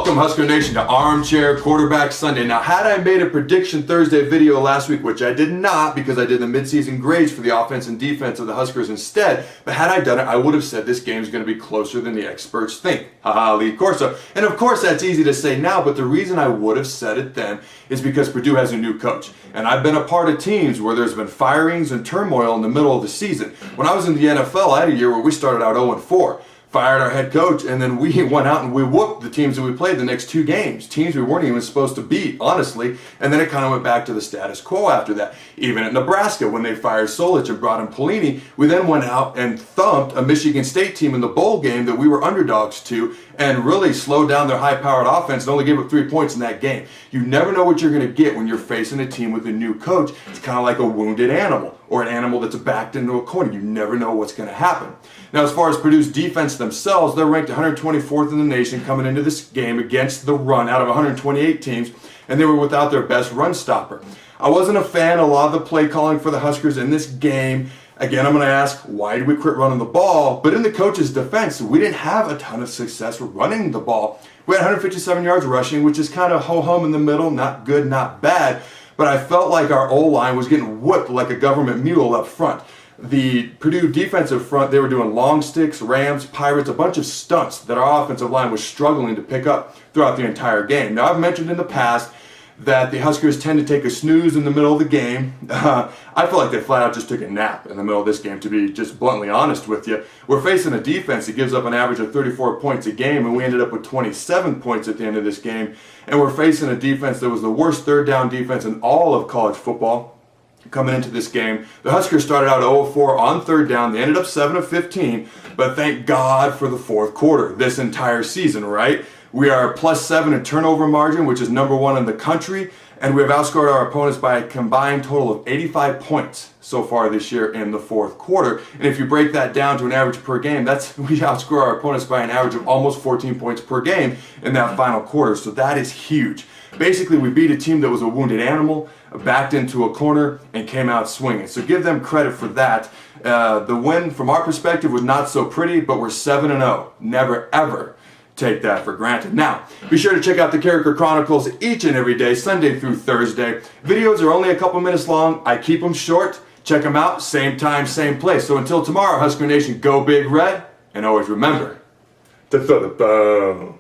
Welcome, Husker Nation, to Armchair Quarterback Sunday. Now, had I made a prediction Thursday video last week, which I did not because I did the midseason grades for the offense and defense of the Huskers instead, but had I done it, I would have said this game is going to be closer than the experts think. Haha, lead Corso. And of course, that's easy to say now, but the reason I would have said it then is because Purdue has a new coach. And I've been a part of teams where there's been firings and turmoil in the middle of the season. When I was in the NFL, I had a year where we started out 0-4. Fired our head coach, and then we went out and we whooped the teams that we played the next two games. Teams we weren't even supposed to beat, honestly. And then it kind of went back to the status quo after that. Even at Nebraska, when they fired Solich and brought in Pelini, we then went out and thumped a Michigan State team in the bowl game that we were underdogs to and really slowed down their high-powered offense and only gave up 3 points in that game. You never know what you're going to get when you're facing a team with a new coach. It's kind of like a wounded animal or an animal that's backed into a corner. You never know what's going to happen. Now, as far as Purdue's defense themselves, they're ranked 124th in the nation coming into this game against the run out of 128 teams, and they were without their best run stopper. I wasn't a fan of a lot of the play calling for the Huskers in this game. Again, I'm going to ask, why did we quit running the ball? But in the coach's defense, we didn't have a ton of success running the ball. We had 157 yards rushing, which is kind of ho-hum in the middle, not good, not bad. But I felt like our O-line was getting whipped like a government mule up front. The Purdue defensive front, they were doing long sticks, rams, pirates, a bunch of stunts that our offensive line was struggling to pick up throughout the entire game. Now, I've mentioned in the past that the Huskers tend to take a snooze in the middle of the game. I feel like they flat out just took a nap in the middle of this game, to be just bluntly honest with you. We're facing a defense that gives up an average of 34 points a game, and we ended up with 27 points at the end of this game. And we're facing a defense that was the worst third down defense in all of college football. Coming into this game, the Huskers started out 0-4 on third down. They ended up 7 of 15, but thank God for the fourth quarter this entire season, right? We are +7 in turnover margin, which is #1 in the country, and we have outscored our opponents by a combined total of 85 points so far this year in the fourth quarter. And if you break that down to an average per game, we outscore our opponents by an average of almost 14 points per game in that final quarter, so that is huge. Basically, we beat a team that was a wounded animal, backed into a corner, and came out swinging. So give them credit for that. The win, from our perspective, was not so pretty, but we're 7-0. Never, ever take that for granted. Now, be sure to check out the Carriker Chronicles each and every day, Sunday through Thursday. Videos are only a couple minutes long. I keep them short. Check them out, same time, same place. So until tomorrow, Husker Nation, go Big Red, and always remember to throw the bone.